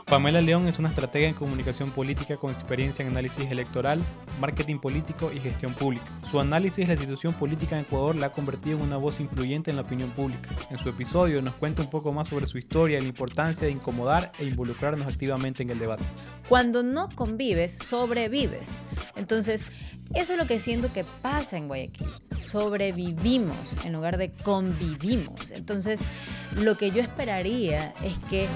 Pamela León es una estratega en comunicación política con experiencia en análisis electoral, marketing político y gestión pública. Su análisis de la situación política en Ecuador la ha convertido en una voz influyente en la opinión pública. En su episodio nos cuenta un poco más sobre su historia y la importancia de incomodar e involucrarnos activamente en el debate. Cuando no convives, sobrevives. Entonces, eso es lo que siento que pasa en Guayaquil. Sobrevivimos en lugar de convivimos. Entonces, lo que yo esperaría es que...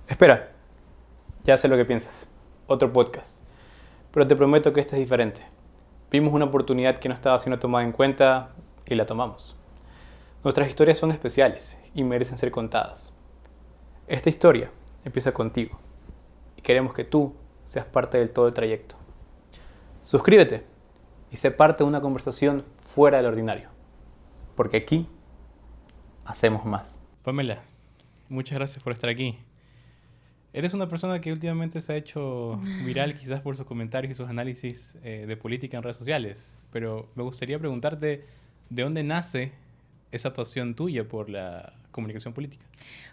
Espera, ya sé lo que piensas. Otro podcast. Pero te prometo que este es diferente. Vimos una oportunidad que no estaba siendo tomada en cuenta y la tomamos. Nuestras historias son especiales y merecen ser contadas. Esta historia empieza contigo y queremos que tú seas parte del todo el trayecto. Suscríbete y sé parte de una conversación fuera del ordinario, porque aquí hacemos más. Pamela, muchas gracias por estar aquí. Eres una persona que últimamente se ha hecho viral quizás por sus comentarios y sus análisis de política en redes sociales, pero me gustaría preguntarte de dónde nace esa pasión tuya por la comunicación política.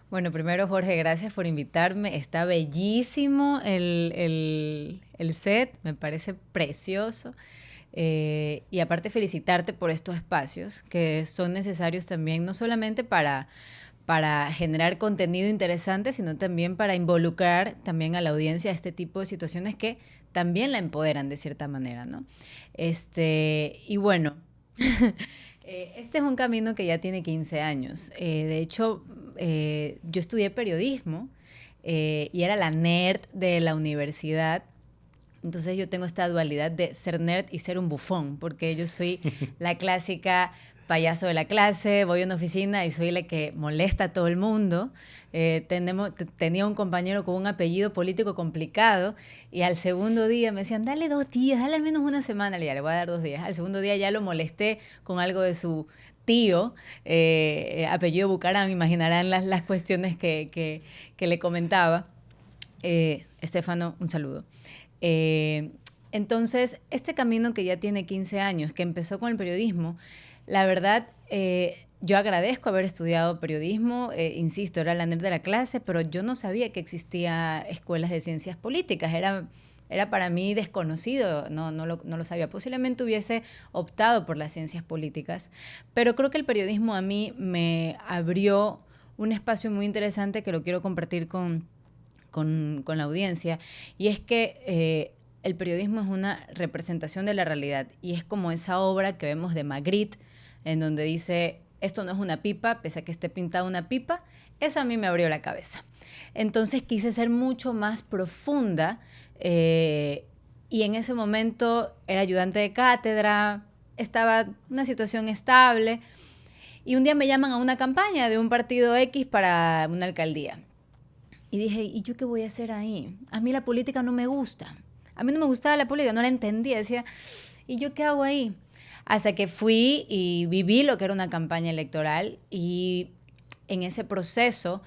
Bueno, primero, Jorge, gracias por invitarme. Está bellísimo el set, me parece precioso. Y aparte felicitarte por estos espacios que son necesarios también, no solamente para generar contenido interesante, sino también para involucrar también a la audiencia a este tipo de situaciones que también la empoderan de cierta manera, ¿no? Y bueno, este es un camino que ya tiene 15 años. De hecho, yo estudié periodismo y era la nerd de la universidad. Entonces yo tengo esta dualidad de ser nerd y ser un bufón, porque yo soy la clásica payaso de la clase, voy a una oficina y soy la que molesta a todo el mundo. Tenía un compañero con un apellido político complicado y al segundo día me decían, dale 2 días, dale al menos una semana. Le voy a dar 2 días. Al segundo día ya lo molesté con algo de su tío, apellido Bucaram, imaginarán las cuestiones que le comentaba. Estefano, un saludo. Entonces, este camino que ya tiene 15 años, que empezó con el periodismo, la verdad, yo agradezco haber estudiado periodismo, insisto, era la nerd de la clase, pero yo no sabía que existía escuelas de ciencias políticas, era para mí desconocido, no lo sabía. Posiblemente hubiese optado por las ciencias políticas, pero creo que el periodismo a mí me abrió un espacio muy interesante que lo quiero compartir con la audiencia, y es que el periodismo es una representación de la realidad y es como esa obra que vemos de Magritte, en donde dice, esto no es una pipa, pese a que esté pintada una pipa. Eso a mí me abrió la cabeza. Entonces quise ser mucho más profunda y en ese momento era ayudante de cátedra, estaba en una situación estable y un día me llaman a una campaña de un partido X para una alcaldía. Y dije, ¿y yo qué voy a hacer ahí? A mí la política no me gusta. A mí no me gustaba la política, no la entendía. Decía, ¿y yo qué hago ahí? Hasta que fui y viví lo que era una campaña electoral y en ese proceso,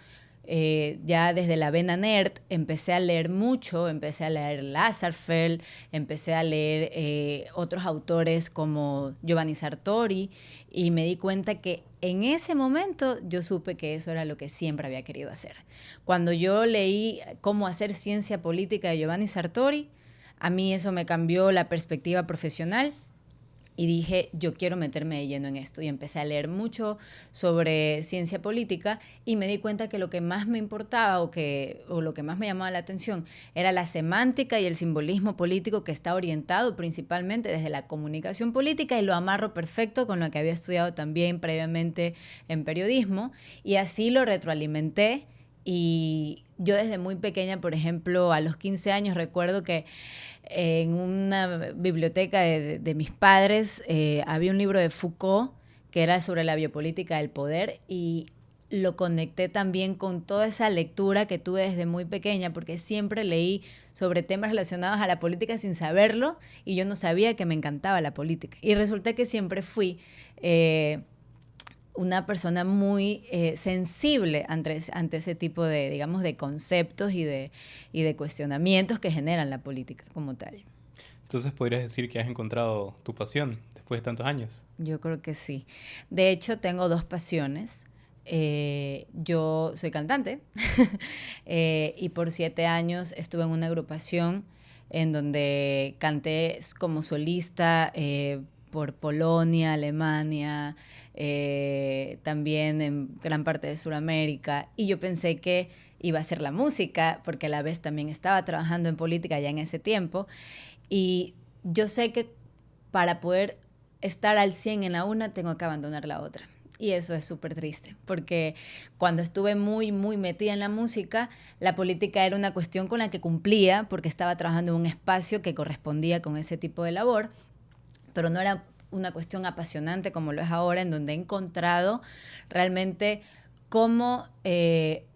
ya desde la vena nerd, empecé a leer mucho, empecé a leer Lasserfeld, empecé a leer otros autores como Giovanni Sartori y me di cuenta que en ese momento yo supe que eso era lo que siempre había querido hacer. Cuando yo leí Cómo hacer ciencia política de Giovanni Sartori, a mí eso me cambió la perspectiva profesional y dije, yo quiero meterme de lleno en esto. Y empecé a leer mucho sobre ciencia política y me di cuenta que lo que más me importaba o lo que más me llamaba la atención era la semántica y el simbolismo político que está orientado principalmente desde la comunicación política, y lo amarro perfecto con lo que había estudiado también previamente en periodismo. Y así lo retroalimenté. Y yo desde muy pequeña, por ejemplo, a los 15 años recuerdo que en una biblioteca de mis padres había un libro de Foucault que era sobre la biopolítica del poder y lo conecté también con toda esa lectura que tuve desde muy pequeña, porque siempre leí sobre temas relacionados a la política sin saberlo y yo no sabía que me encantaba la política. Y resulta que siempre fui una persona muy sensible ante ese tipo de, digamos, de conceptos y de cuestionamientos que generan la política como tal. Entonces podrías decir que has encontrado tu pasión después de tantos años. Yo creo que sí. De hecho, tengo dos pasiones. Yo soy cantante y por 7 años estuve en una agrupación en donde canté como solista por Polonia, Alemania, también en gran parte de Sudamérica. Y yo pensé que iba a ser la música, porque a la vez también estaba trabajando en política ya en ese tiempo. Y yo sé que para poder estar al 100 en la una, tengo que abandonar la otra. Y eso es súper triste, porque cuando estuve muy, muy metida en la música, la política era una cuestión con la que cumplía, porque estaba trabajando en un espacio que correspondía con ese tipo de labor, pero no era una cuestión apasionante como lo es ahora, en donde he encontrado realmente cómo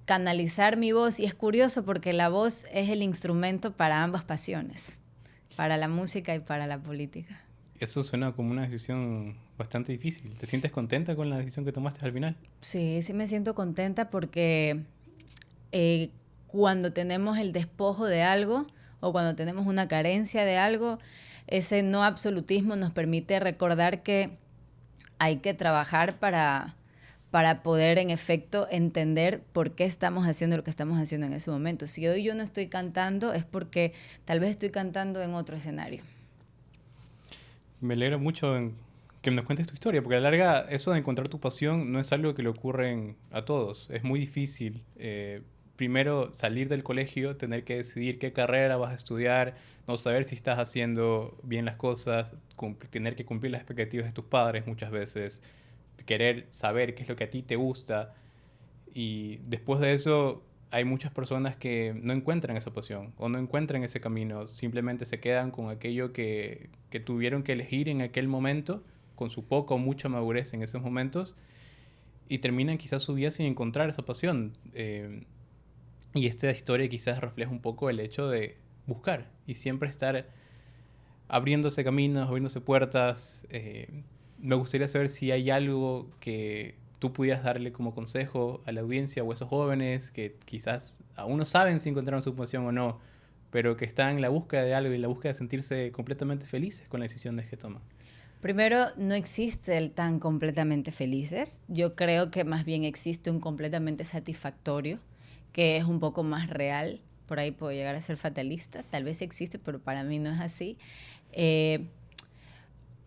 canalizar mi voz. Y es curioso porque la voz es el instrumento para ambas pasiones, para la música y para la política. Eso suena como una decisión bastante difícil. ¿Te sientes contenta con la decisión que tomaste al final? Sí, sí me siento contenta porque eh, cuando tenemos el despojo de algo o cuando tenemos una carencia de algo, ese no absolutismo nos permite recordar que hay que trabajar para poder en efecto entender por qué estamos haciendo lo que estamos haciendo en ese momento. Si hoy yo no estoy cantando es porque tal vez estoy cantando en otro escenario. Me alegra mucho que nos cuentes tu historia, porque a la larga eso de encontrar tu pasión no es algo que le ocurre a todos. Es muy difícil. Primero salir del colegio, tener que decidir qué carrera vas a estudiar, no saber si estás haciendo bien las cosas, tener que cumplir las expectativas de tus padres muchas veces, querer saber qué es lo que a ti te gusta. Y después de eso hay muchas personas que no encuentran esa pasión o no encuentran ese camino, simplemente se quedan con aquello que tuvieron que elegir en aquel momento, con su poca o mucha madurez en esos momentos, y terminan quizás su vida sin encontrar esa pasión. Y esta historia quizás refleja un poco el hecho de buscar y siempre estar abriéndose caminos, abriéndose puertas. Me gustaría saber si hay algo que tú pudieras darle como consejo a la audiencia o a esos jóvenes que quizás aún no saben si encontraron su pasión o no, pero que están en la búsqueda de algo y en la búsqueda de sentirse completamente felices con la decisión que toman. Primero, no existe el tan completamente felices. Yo creo que más bien existe un completamente satisfactorio, que es un poco más real. Por ahí puedo llegar a ser fatalista. Tal vez existe, pero para mí no es así. Eh,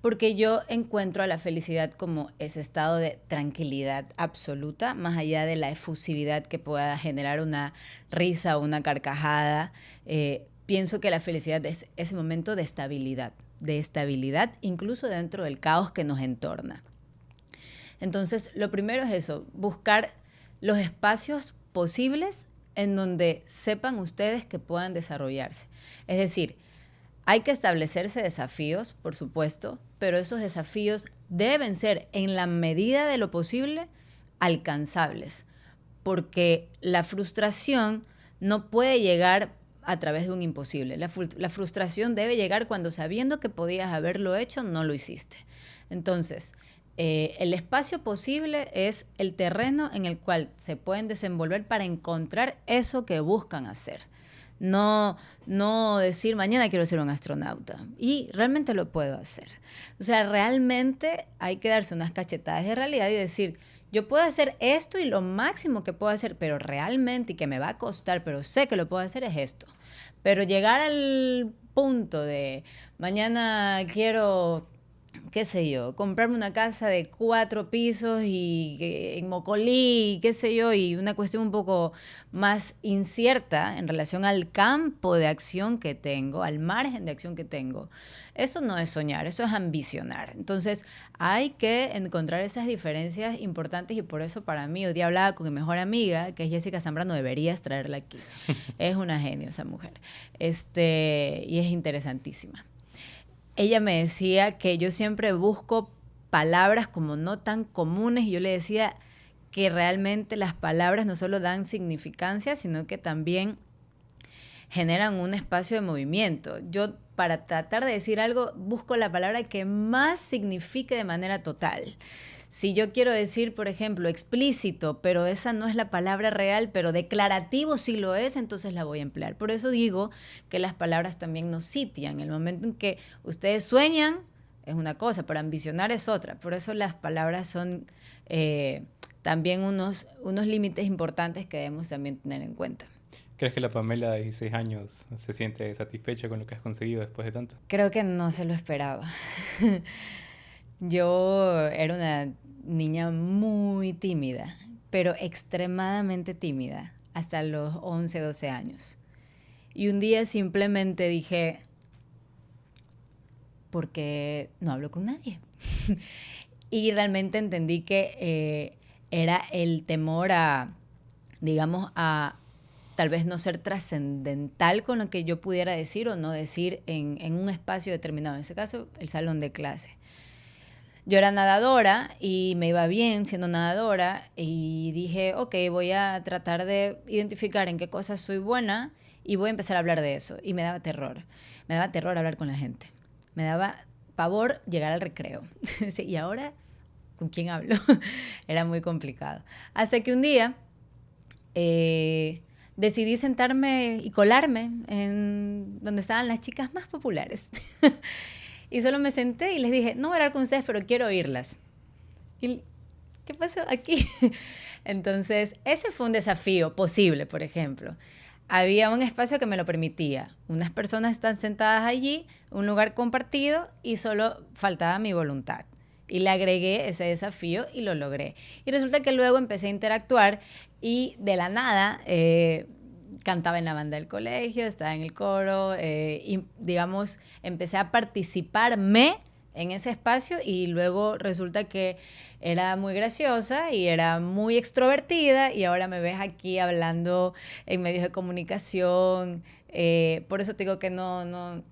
Porque yo encuentro a la felicidad como ese estado de tranquilidad absoluta, más allá de la efusividad que pueda generar una risa o una carcajada. Pienso que la felicidad es ese momento de estabilidad incluso dentro del caos que nos entorna. Entonces, lo primero es eso, buscar los espacios posibles en donde sepan ustedes que puedan desarrollarse. Es decir, hay que establecerse desafíos, por supuesto, pero esos desafíos deben ser, en la medida de lo posible, alcanzables, porque la frustración no puede llegar a través de un imposible. La frustración debe llegar cuando, sabiendo que podías haberlo hecho, no lo hiciste. Entonces, el espacio posible es el terreno en el cual se pueden desenvolver para encontrar eso que buscan hacer. No decir mañana quiero ser un astronauta y realmente lo puedo hacer. O sea, realmente hay que darse unas cachetadas de realidad y decir, yo puedo hacer esto y lo máximo que puedo hacer, pero realmente, y que me va a costar, pero sé que lo puedo hacer, es esto. Pero llegar al punto de mañana quiero, qué sé yo, comprarme una casa de 4 pisos y en Mocolí, qué sé yo, y una cuestión un poco más incierta en relación al campo de acción que tengo, al margen de acción que tengo. Eso no es soñar, eso es ambicionar. Entonces, hay que encontrar esas diferencias importantes y por eso para mí, hoy día hablaba con mi mejor amiga, que es Jessica Zambrano, deberías traerla aquí. Es una genio esa mujer. Y es interesantísima. Ella me decía que yo siempre busco palabras como no tan comunes y yo le decía que realmente las palabras no solo dan significancia, sino que también generan un espacio de movimiento. Yo, para tratar de decir algo, busco la palabra que más signifique de manera total. Si yo quiero decir, por ejemplo, explícito, pero esa no es la palabra real, pero declarativo sí lo es, entonces la voy a emplear. Por eso digo que las palabras también nos sitian. El momento en que ustedes sueñan es una cosa, pero ambicionar es otra. Por eso las palabras son también unos límites importantes que debemos también tener en cuenta. ¿Crees que la Pamela de 16 años se siente satisfecha con lo que has conseguido después de tanto? Creo que no se lo esperaba. Yo era una niña muy tímida, pero extremadamente tímida, hasta los 11, 12 años. Y un día simplemente dije, ¿por qué no hablo con nadie? Y realmente entendí que era el temor a, digamos, a tal vez no ser trascendental con lo que yo pudiera decir o no decir en un espacio determinado, en este caso, el salón de clase. Yo era nadadora y me iba bien siendo nadadora y dije, ok, voy a tratar de identificar en qué cosas soy buena y voy a empezar a hablar de eso. Y me daba terror hablar con la gente. Me daba pavor llegar al recreo. Sí, y ahora, ¿con quién hablo? Era muy complicado. Hasta que un día decidí sentarme y colarme en donde estaban las chicas más populares. Y solo me senté y les dije, no voy a hablar con ustedes, pero quiero oírlas. ¿Y qué pasó aquí? Entonces, ese fue un desafío posible, por ejemplo. Había un espacio que me lo permitía. Unas personas están sentadas allí, un lugar compartido y solo faltaba mi voluntad. Y le agregué ese desafío y lo logré. Y resulta que luego empecé a interactuar y de la nada cantaba en la banda del colegio, estaba en el coro y, digamos, empecé a participarme en ese espacio y luego resulta que era muy graciosa y era muy extrovertida y ahora me ves aquí hablando en medios de comunicación. Por eso te digo que no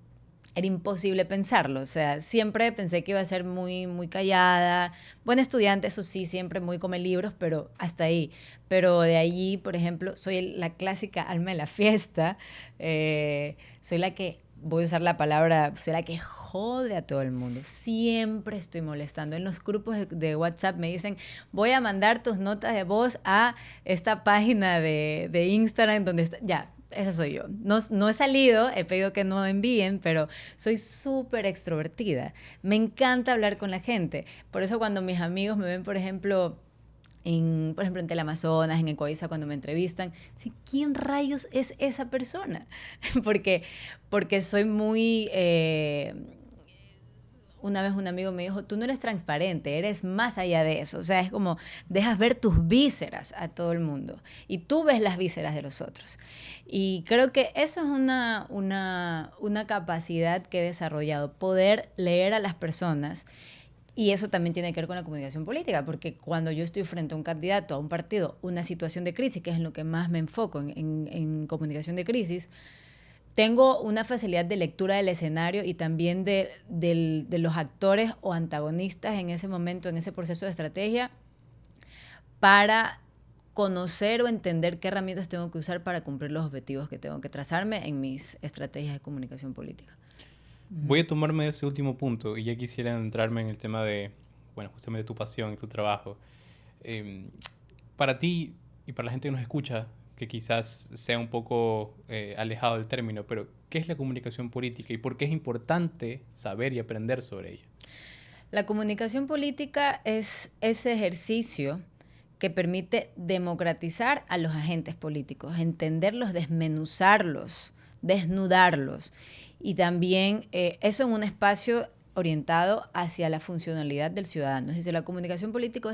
era imposible pensarlo. O sea, siempre pensé que iba a ser muy, muy callada. Buena estudiante, eso sí, siempre muy come libros, pero hasta ahí. Pero de allí, por ejemplo, soy la clásica alma de la fiesta. Soy la que, voy a usar la palabra, soy la que jode a todo el mundo. Siempre estoy molestando. En los grupos de WhatsApp me dicen, voy a mandar tus notas de voz a esta página de Instagram donde está... Ya, esa soy yo. No he salido, he pedido que no envíen, pero soy súper extrovertida. Me encanta hablar con la gente. Por eso cuando mis amigos me ven, por ejemplo, en Teleamazonas, en Ecuavisa, cuando me entrevistan, dicen, ¿quién rayos es esa persona? porque soy muy... Una vez un amigo me dijo, tú no eres transparente, eres más allá de eso. O sea, es como, dejas ver tus vísceras a todo el mundo y tú ves las vísceras de los otros. Y creo que eso es una capacidad que he desarrollado, poder leer a las personas. Y eso también tiene que ver con la comunicación política, porque cuando yo estoy frente a un candidato, a un partido, una situación de crisis, que es en lo que más me enfoco en comunicación de crisis, tengo una facilidad de lectura del escenario y también de los actores o antagonistas en ese momento, en ese proceso de estrategia, para conocer o entender qué herramientas tengo que usar para cumplir los objetivos que tengo que trazarme en mis estrategias de comunicación política. Voy a tomarme ese último punto y ya quisiera entrarme en el tema de, bueno, justamente tu pasión y tu trabajo. Para ti y para la gente que nos escucha, que quizás sea un poco alejado del término, pero ¿qué es la comunicación política y por qué es importante saber y aprender sobre ella? La comunicación política es ese ejercicio que permite democratizar a los agentes políticos, entenderlos, desmenuzarlos, desnudarlos. Y también eso en un espacio orientado hacia la funcionalidad del ciudadano. Es decir, la comunicación política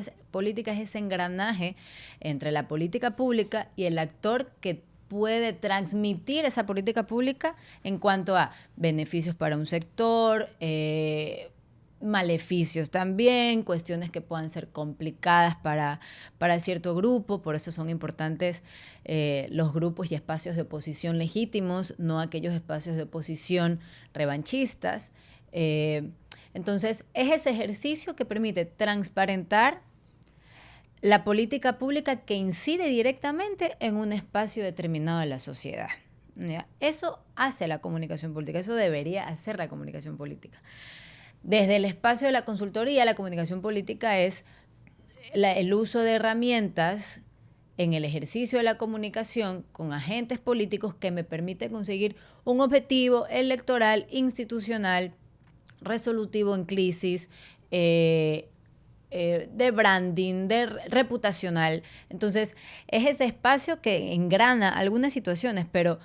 es ese engranaje entre la política pública y el actor que puede transmitir esa política pública en cuanto a beneficios para un sector, maleficios también, cuestiones que puedan ser complicadas para cierto grupo, por eso son importantes los grupos y espacios de oposición legítimos, no aquellos espacios de oposición revanchistas. Entonces, es ese ejercicio que permite transparentar la política pública que incide directamente en un espacio determinado de la sociedad. ¿Ya? Eso hace la comunicación política, eso debería hacer la comunicación política. Desde el espacio de la consultoría, la comunicación política es el uso de herramientas en el ejercicio de la comunicación con agentes políticos que me permiten conseguir un objetivo electoral, institucional, resolutivo en crisis, de branding, reputacional. Entonces, es ese espacio que engrana algunas situaciones, pero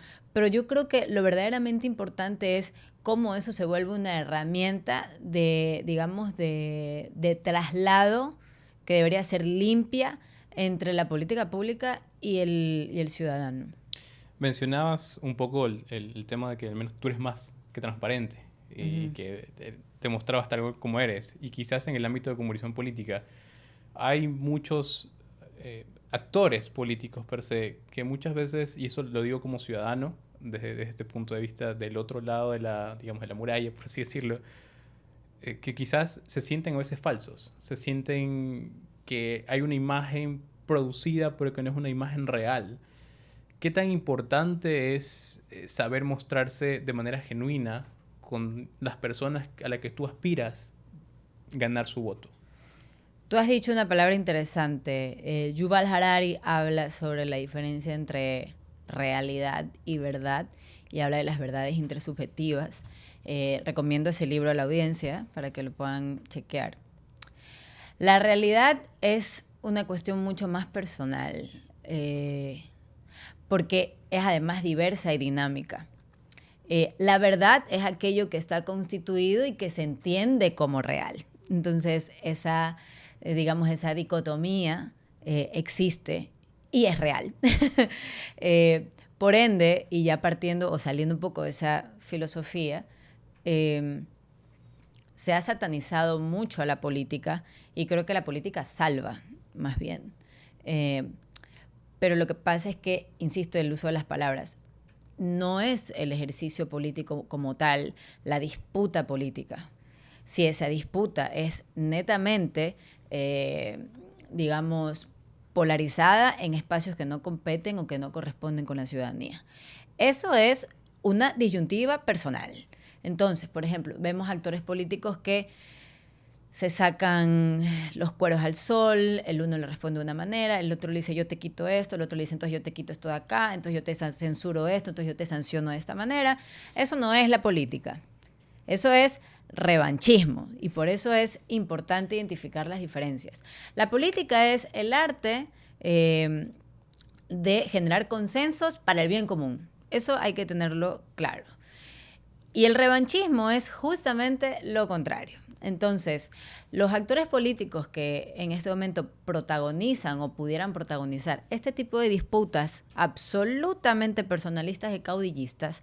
yo creo que lo verdaderamente importante es cómo eso se vuelve una herramienta de, digamos, de traslado que debería ser limpia entre la política pública y el ciudadano. Mencionabas un poco el tema de que al menos tú eres más que transparente y que te mostrabas tal como eres. Y quizás en el ámbito de comunicación política hay muchos actores políticos per se que muchas veces, y eso lo digo como ciudadano, desde este punto de vista del otro lado de la, digamos, de la muralla, por así decirlo, que quizás se sienten a veces falsos, se sienten que hay una imagen producida pero que no es una imagen real. ¿Qué tan importante es saber mostrarse de manera genuina con las personas a las que tú aspiras ganar su voto? Tú has dicho una palabra interesante. Yuval Harari habla sobre la diferencia entre realidad y verdad y habla de las verdades intersubjetivas. Recomiendo ese libro a la audiencia para que lo puedan chequear. La realidad es una cuestión mucho más personal, porque es además diversa y dinámica. La verdad es aquello que está constituido y que se entiende como real. Entonces, esa dicotomía existe y es real. Por ende, y ya partiendo o saliendo un poco de esa filosofía, se ha satanizado mucho a la política y creo que la política salva, más bien. Pero lo que pasa es que, insisto, el uso de las palabras no es el ejercicio político como tal, la disputa política. Si esa disputa es netamente, digamos, polarizada en espacios que no competen o que no corresponden con la ciudadanía. Eso es una disyuntiva personal. Entonces, por ejemplo, vemos actores políticos que se sacan los cueros al sol, el uno le responde de una manera, el otro le dice yo te quito esto, el otro le dice entonces yo te quito esto de acá, entonces yo te censuro esto, entonces yo te sanciono de esta manera. Eso no es la política. Eso es revanchismo y por eso es importante identificar las diferencias. La política es el arte de generar consensos para el bien común. Eso hay que tenerlo claro. Y el revanchismo es justamente lo contrario. Entonces, los actores políticos que en este momento protagonizan o pudieran protagonizar este tipo de disputas absolutamente personalistas y caudillistas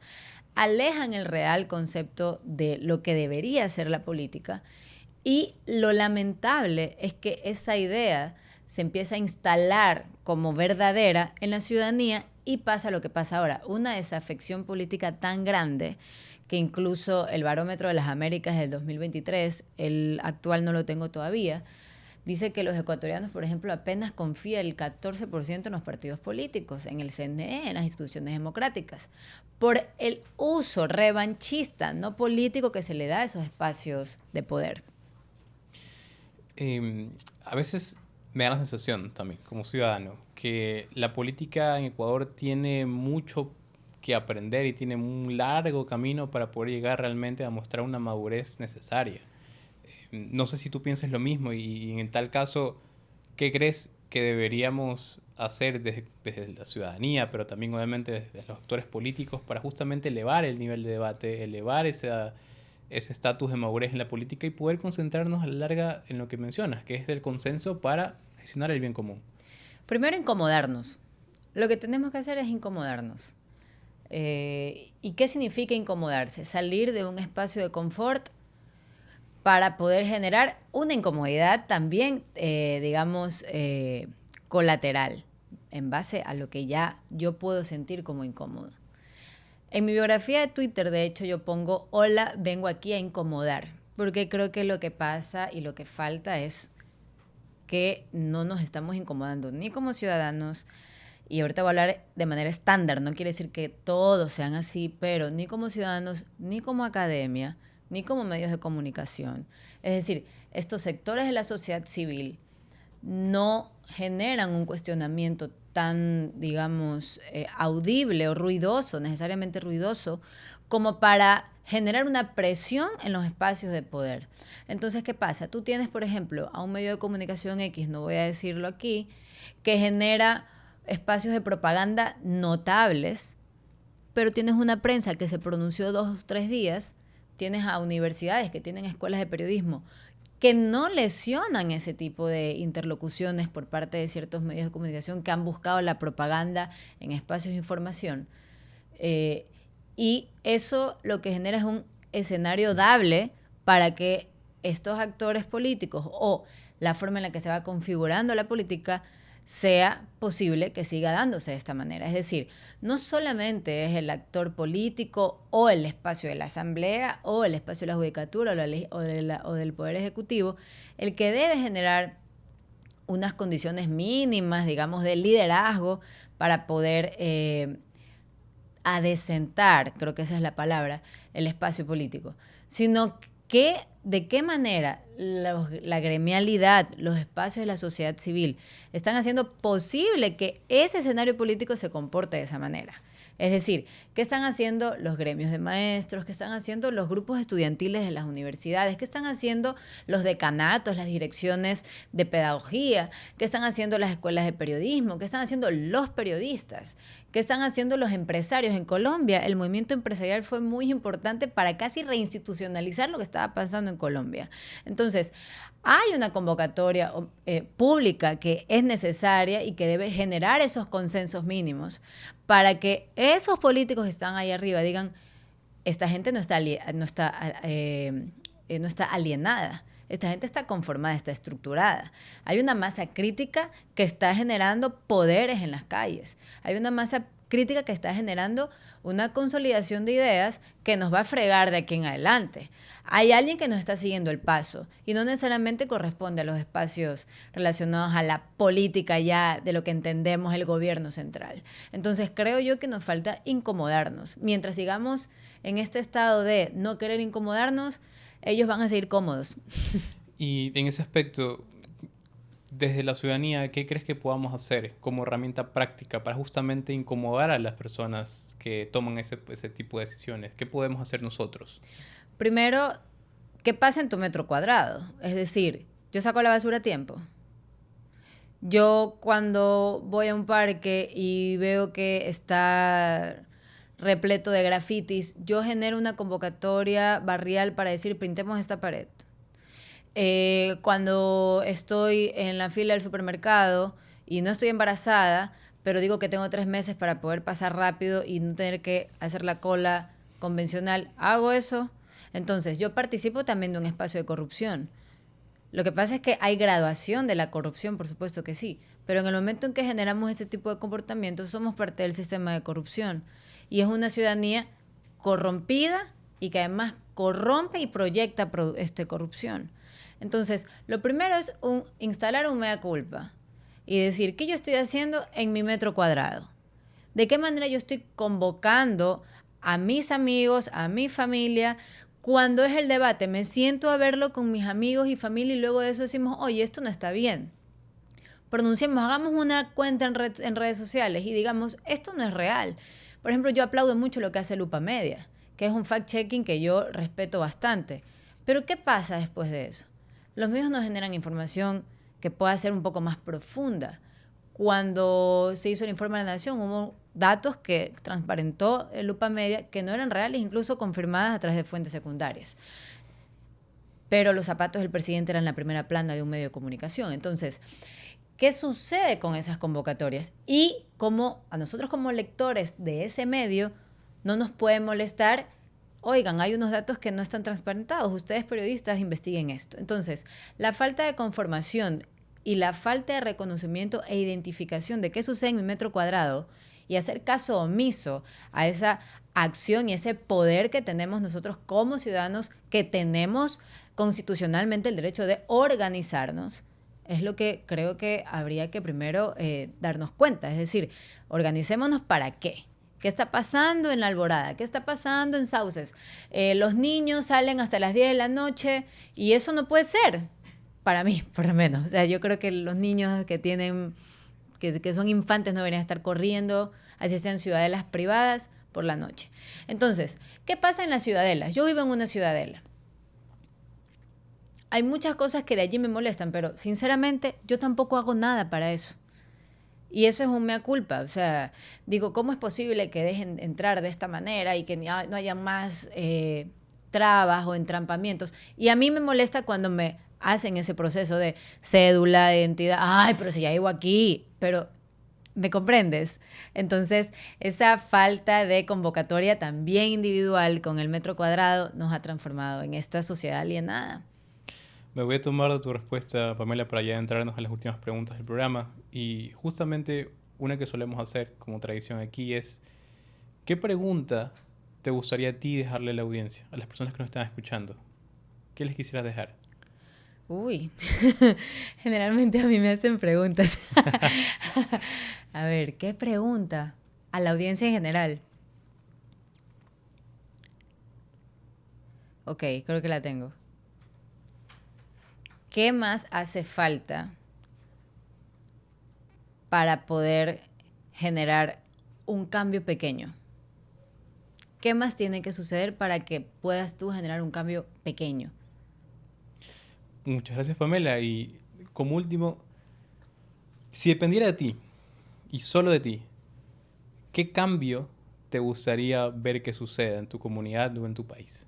alejan el real concepto de lo que debería ser la política y lo lamentable es que esa idea se empieza a instalar como verdadera en la ciudadanía y pasa lo que pasa ahora, una desafección política tan grande que incluso el Barómetro de las Américas del 2023, el actual no lo tengo todavía, dice que los ecuatorianos, por ejemplo, apenas confían el 14% en los partidos políticos, en el CNE, en las instituciones democráticas, por el uso revanchista, no político, que se le da a esos espacios de poder. A veces me da la sensación también, como ciudadano, que la política en Ecuador tiene mucho que aprender y tiene un largo camino para poder llegar realmente a mostrar una madurez necesaria. No sé si tú piensas lo mismo y en tal caso, ¿qué crees que deberíamos hacer desde la ciudadanía, pero también obviamente desde los actores políticos para justamente elevar el nivel de debate, elevar ese estatus de madurez en la política y poder concentrarnos a la larga en lo que mencionas, que es el consenso para gestionar el bien común? Primero, incomodarnos. Lo que tenemos que hacer es incomodarnos. ¿Y qué significa incomodarse? Salir de un espacio de confort para poder generar una incomodidad también, digamos, colateral, en base a lo que ya yo puedo sentir como incómodo. En mi biografía de Twitter, de hecho, yo pongo, hola, vengo aquí a incomodar, porque creo que lo que pasa y lo que falta es que no nos estamos incomodando ni como ciudadanos, y ahorita voy a hablar de manera estándar, no quiere decir que todos sean así, pero ni como ciudadanos, ni como academia, ni como medios de comunicación. Es decir, estos sectores de la sociedad civil no generan un cuestionamiento tan, digamos, audible o ruidoso, necesariamente ruidoso, como para generar una presión en los espacios de poder. Entonces, ¿qué pasa? Tú tienes, por ejemplo, a un medio de comunicación X, no voy a decirlo aquí, que genera espacios de propaganda notables, pero tienes una prensa que se pronunció 2 o 3 días, tienes a universidades que tienen escuelas de periodismo que no lesionan ese tipo de interlocuciones por parte de ciertos medios de comunicación que han buscado la propaganda en espacios de información. Y eso lo que genera es un escenario dable para que estos actores políticos o la forma en la que se va configurando la política sea posible que siga dándose de esta manera. Es decir, no solamente es el actor político o el espacio de la asamblea o el espacio de la judicatura o del poder ejecutivo el que debe generar unas condiciones mínimas, digamos, de liderazgo para poder adecentar, creo que esa es la palabra, el espacio político, sino que de qué manera la gremialidad, los espacios de la sociedad civil están haciendo posible que ese escenario político se comporte de esa manera. Es decir, ¿qué están haciendo los gremios de maestros? ¿Qué están haciendo los grupos estudiantiles de las universidades? ¿Qué están haciendo los decanatos, las direcciones de pedagogía? ¿Qué están haciendo las escuelas de periodismo? ¿Qué están haciendo los periodistas? ¿Qué están haciendo los empresarios? En Colombia, el movimiento empresarial fue muy importante para casi reinstitucionalizar lo que estaba pasando en Colombia. Entonces, hay una convocatoria pública que es necesaria y que debe generar esos consensos mínimos para que esos políticos que están ahí arriba digan, esta gente no está alienada, esta gente está conformada, está estructurada. Hay una masa crítica que está generando poderes en las calles. Hay una masa crítica que está generando una consolidación de ideas que nos va a fregar de aquí en adelante. Hay alguien que nos está siguiendo el paso y no necesariamente corresponde a los espacios relacionados a la política ya de lo que entendemos el gobierno central. Entonces creo yo que nos falta incomodarnos. Mientras sigamos en este estado de no querer incomodarnos, ellos van a seguir cómodos. Y en ese aspecto, desde la ciudadanía, ¿qué crees que podamos hacer como herramienta práctica para justamente incomodar a las personas que toman ese tipo de decisiones? ¿Qué podemos hacer nosotros? Primero, ¿qué pasa en tu metro cuadrado? Es decir, yo saco la basura a tiempo. Yo cuando voy a un parque y veo que está repleto de grafitis, yo genero una convocatoria barrial para decir, pintemos esta pared. Cuando estoy en la fila del supermercado y no estoy embarazada, pero digo que tengo 3 meses para poder pasar rápido y no tener que hacer la cola convencional, hago eso. Entonces, yo participo también de un espacio de corrupción. Lo que pasa es que hay graduación de la corrupción, por supuesto que sí, pero en el momento en que generamos ese tipo de comportamientos, somos parte del sistema de corrupción. Y es una ciudadanía corrompida y que además corrompe y proyecta corrupción. Entonces, lo primero es instalar un mea culpa y decir, ¿qué yo estoy haciendo en mi metro cuadrado? ¿De qué manera yo estoy convocando a mis amigos, a mi familia? Cuando es el debate, me siento a verlo con mis amigos y familia y luego de eso decimos, oye, esto no está bien. Pronunciemos, hagamos una cuenta en redes sociales y digamos, esto no es real. Por ejemplo, yo aplaudo mucho lo que hace Lupa Media, que es un fact-checking que yo respeto bastante. Pero ¿qué pasa después de eso? Los medios nos generan información que pueda ser un poco más profunda. Cuando se hizo el informe de la Nación, hubo datos que transparentó Lupa Media que no eran reales, incluso confirmadas a través de fuentes secundarias. Pero los zapatos del presidente eran la primera plana de un medio de comunicación. Entonces, ¿qué sucede con esas convocatorias? Y cómo a nosotros como lectores de ese medio no nos puede molestar, oigan, hay unos datos que no están transparentados, ustedes periodistas investiguen esto. Entonces, la falta de conformación y la falta de reconocimiento e identificación de qué sucede en mi metro cuadrado y hacer caso omiso a esa acción y ese poder que tenemos nosotros como ciudadanos, que tenemos constitucionalmente el derecho de organizarnos, es lo que creo que habría que primero darnos cuenta. Es decir, organicémonos ¿para qué? ¿Qué está pasando en La Alborada? ¿Qué está pasando en Sauces? Los niños salen hasta las 10 de la noche y eso no puede ser. para mí, por lo menos. O sea, yo creo que los niños que tienen, que son infantes no deberían estar corriendo, así sean ciudadelas privadas, por la noche. Entonces, ¿qué pasa en las ciudadelas? Yo vivo en una ciudadela. Hay muchas cosas que de allí me molestan, pero sinceramente yo tampoco hago nada para eso. Y eso es un mea culpa. O sea, digo, ¿cómo es posible que dejen entrar de esta manera y que no haya más trabas o entrampamientos? Y a mí me molesta cuando me hacen ese proceso de cédula, de identidad. Ay, pero si ya vivo aquí. Pero, ¿me comprendes? Entonces, esa falta de convocatoria también individual con el metro cuadrado nos ha transformado en esta sociedad alienada. Me voy a tomar de tu respuesta, Pamela, para ya entrarnos en las últimas preguntas del programa. Y justamente una que solemos hacer como tradición aquí es, ¿qué pregunta te gustaría a ti dejarle a la audiencia, a las personas que nos están escuchando? ¿Qué les quisieras dejar? Uy, generalmente a mí me hacen preguntas. A ver, ¿qué pregunta? A la audiencia en general. Ok, creo que la tengo. ¿Qué más hace falta para poder generar un cambio pequeño? ¿Qué más tiene que suceder para que puedas tú generar un cambio pequeño? Muchas gracias, Pamela. Y como último, si dependiera de ti y solo de ti, ¿qué cambio te gustaría ver que suceda en tu comunidad o en tu país?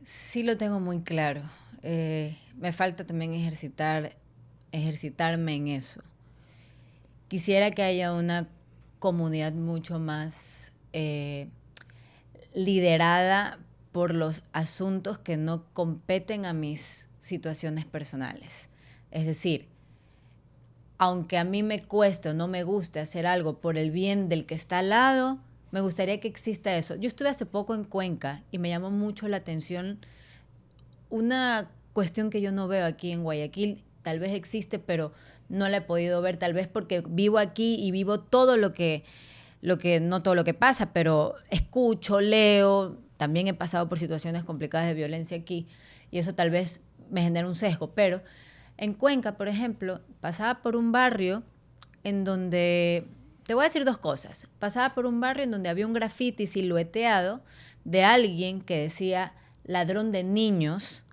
Sí lo tengo muy claro. Me falta también ejercitarme en eso. Quisiera que haya una comunidad mucho más liderada por los asuntos que no competen a mis situaciones personales. Es decir, aunque a mí me cueste o no me guste hacer algo por el bien del que está al lado, me gustaría que exista eso. Yo estuve hace poco en Cuenca y me llamó mucho la atención una cuestión que yo no veo aquí en Guayaquil. Tal vez existe, pero no la he podido ver, tal vez porque vivo aquí y vivo todo no todo lo que pasa, pero escucho, leo, también he pasado por situaciones complicadas de violencia aquí y eso tal vez me genera un sesgo, pero en Cuenca, por ejemplo, pasaba por un barrio en donde, te voy a decir dos cosas, pasaba por un barrio en donde había un grafiti silueteado de alguien que decía ladrón de niños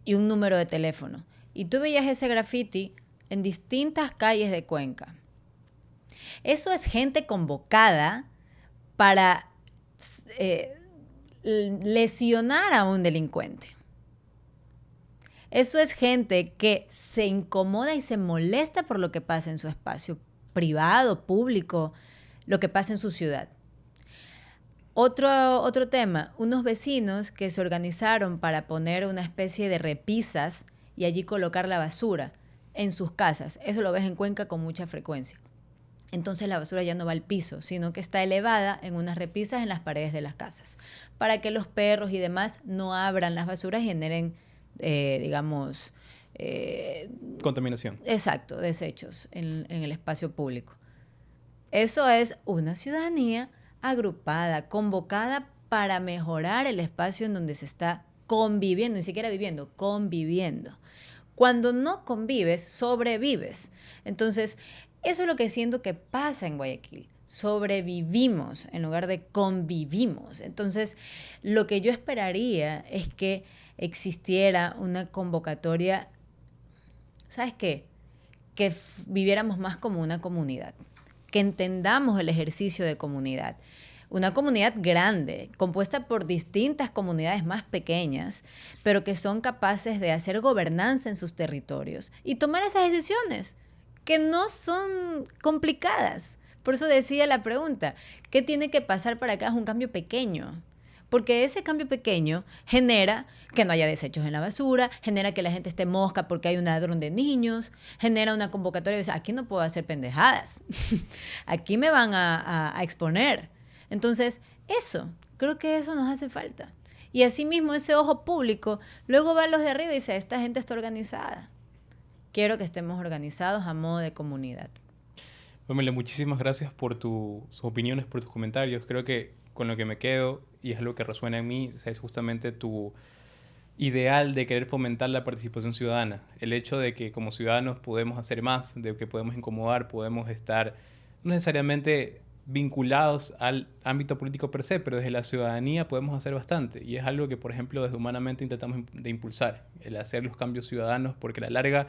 y un número de teléfono. Y tú veías ese grafiti en distintas calles de Cuenca. Eso es gente convocada para lesionar a un delincuente. Eso es gente que se incomoda y se molesta por lo que pasa en su espacio privado, público, lo que pasa en su ciudad. Otro tema, unos vecinos que se organizaron para poner una especie de repisas y allí colocar la basura en sus casas. Eso lo ves en Cuenca con mucha frecuencia. Entonces la basura ya no va al piso, sino que está elevada en unas repisas en las paredes de las casas, para que los perros y demás no abran las basuras y generen, digamos... Contaminación. Exacto, desechos en el espacio público. Eso es una ciudadanía agrupada, convocada para mejorar el espacio en donde se está conviviendo, ni siquiera viviendo, conviviendo. Cuando no convives, sobrevives. Entonces, eso es lo que siento que pasa en Guayaquil. Sobrevivimos en lugar de convivimos. Entonces, lo que yo esperaría es que existiera una convocatoria, ¿sabes qué? Que viviéramos más como una comunidad, que entendamos el ejercicio de comunidad. Una comunidad grande, compuesta por distintas comunidades más pequeñas, pero que son capaces de hacer gobernanza en sus territorios y tomar esas decisiones que no son complicadas. Por eso decía la pregunta, ¿qué tiene que pasar para que hagas un cambio pequeño? Porque ese cambio pequeño genera que no haya desechos en la basura, genera que la gente esté mosca porque hay un ladrón de niños, genera una convocatoria de decir, aquí no puedo hacer pendejadas, aquí me van a exponer. Entonces, creo que eso nos hace falta. Y asimismo ese ojo público luego va a los de arriba y dice, esta gente está organizada. Quiero que estemos organizados a modo de comunidad. Pamela, muchísimas gracias por tus opiniones, por tus comentarios. Creo que con lo que me quedo, y es algo que resuena en mí, es justamente tu ideal de querer fomentar la participación ciudadana. El hecho de que como ciudadanos podemos hacer más, de que podemos incomodar, podemos estar no necesariamente vinculados al ámbito político per se, pero desde la ciudadanía podemos hacer bastante. Y es algo que, por ejemplo, desde Humanamente intentamos de impulsar, el hacer los cambios ciudadanos, porque a la larga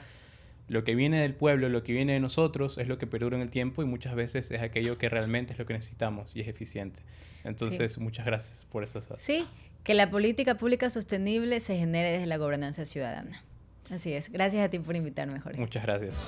lo que viene del pueblo, lo que viene de nosotros, es lo que perdura en el tiempo y muchas veces es aquello que realmente es lo que necesitamos y es eficiente. Entonces, Sí. muchas gracias por eso. Sí, que la política pública sostenible se genere desde la gobernanza ciudadana. Así es. Gracias a ti por invitarme, Jorge. Muchas gracias.